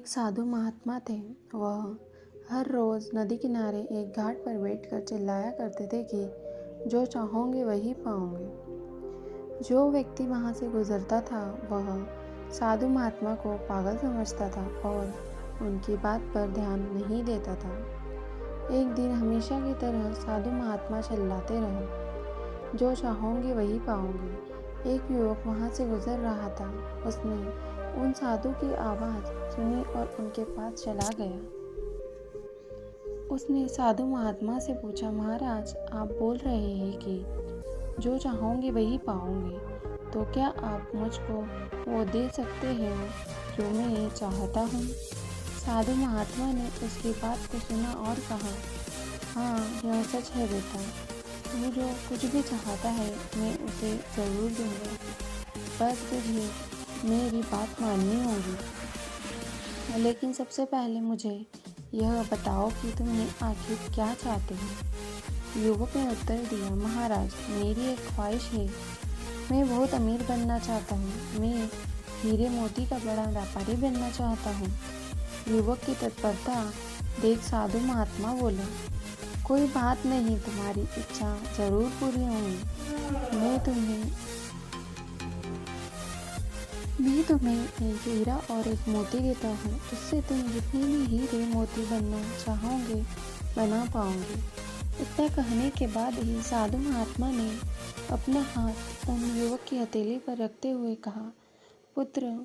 एक साधु महात्मा थे। वह हर रोज़ नदी किनारे एक घाट पर बैठकर चिल्लाया करते थे कि जो चाहोगे वही पाओगे। जो व्यक्ति वहाँ से गुजरता था वह साधु महात्मा को पागल समझता था और उनकी बात पर ध्यान नहीं देता था। एक दिन हमेशा की तरह साधु महात्मा चिल्लाते रहे, जो चाहोगे वही पाओगे। एक युवक वहाँ से गुजर रहा था। उसने उन साधु की आवाज़ सुनी और उनके पास चला गया। उसने साधु महात्मा से पूछा, महाराज, आप बोल रहे हैं कि जो चाहोगे वही पाओगे, तो क्या आप मुझको वो दे सकते हैं जो मैं चाहता हूँ? साधु महात्मा ने उसकी बात को सुना और कहा, हाँ, यह सच है बेटा। तू जो कुछ भी चाहता है मैं उसे ज़रूर दूँगा, बस तुझे मेरी बात माननी होगी। लेकिन सबसे पहले मुझे यह बताओ कि तुम आखिर क्या चाहते हो? युवक ने उत्तर दिया, महाराज, मेरी एक ख्वाहिश है। मैं बहुत अमीर बनना चाहता हूँ। मैं हीरे मोती का बड़ा व्यापारी बनना चाहता हूँ। युवक की तत्परता देख साधु महात्मा बोले, कोई बात नहीं, तुम्हारी इच्छा जरूर पूरी होगी। मैं तुम्हें एक हीरा और एक मोती देता हूँ। उससे तुम जितने भी हीरे मोती बनना चाहोगे बना पाओगे। इतना कहने के बाद ही साधु महात्मा ने अपना हाथ उन युवक की हथेली पर रखते हुए कहा, पुत्र,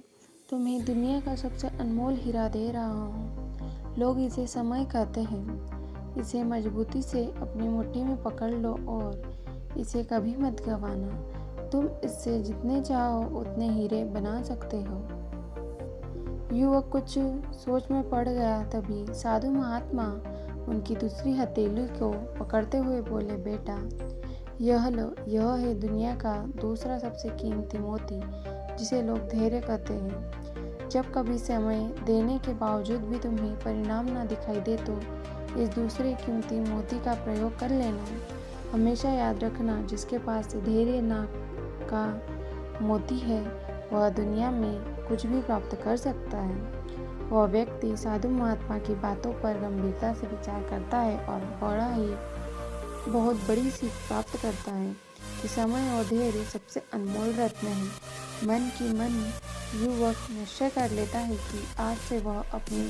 तुम्हें दुनिया का सबसे अनमोल हीरा दे रहा हूँ। लोग इसे समय कहते हैं। इसे मजबूती से अपनी मुट्ठी में पकड़ लो और इसे कभी मत गंवाना। तुम इससे जितने चाहो उतने हीरे बना सकते हो। युवक कुछ सोच में पड़ गया। तभी साधु महात्मा उनकी दूसरी हथेली को पकड़ते हुए बोले, बेटा, यह लो, यह है दुनिया का दूसरा सबसे कीमती मोती, जिसे लोग धैर्य कहते हैं। जब कभी समय देने के बावजूद भी तुम्हें परिणाम ना दिखाई दे तो इस दूसरे कीमती मोती का प्रयोग कर लेना। हमेशा याद रखना, जिसके पास धैर्य ना का मोती है वह दुनिया में कुछ भी प्राप्त कर सकता है। वह व्यक्ति साधु महात्मा की बातों पर गंभीरता से विचार करता है और बहुत बड़ी सीख प्राप्त करता है कि समय और धैर्य सबसे अनमोल रत्न है। मन युवक निश्चय कर लेता है कि आज से वह अपने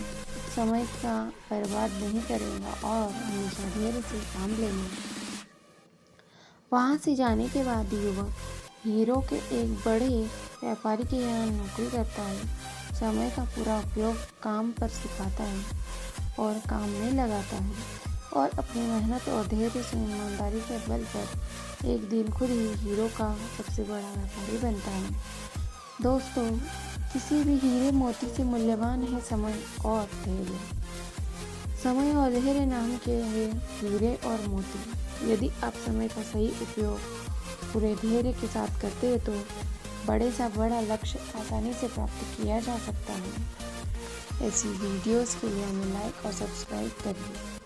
समय का बर्बाद नहीं करेगा और हमेशा धैर्य से काम लेगा। वहाँ से जाने के बाद युवक हीरो के एक बड़े व्यापारी के यहाँ नौकरी करता है। समय का पूरा उपयोग काम पर सिखाता है और काम में लगाता है और अपनी मेहनत और धैर्य से ईमानदारी के बल पर एक दिन खुद ही हीरो का सबसे बड़ा व्यापारी बनता है। दोस्तों, किसी भी हीरे मोती से मूल्यवान है समय और धैर्य। समय और धैर्य नाम के हैं हीरे और मोती। यदि आप समय का सही उपयोग पूरे धैर्य के साथ करते हैं तो बड़े से बड़ा लक्ष्य आसानी से प्राप्त किया जा सकता है। ऐसी वीडियोस के लिए हमें लाइक और सब्सक्राइब करिए।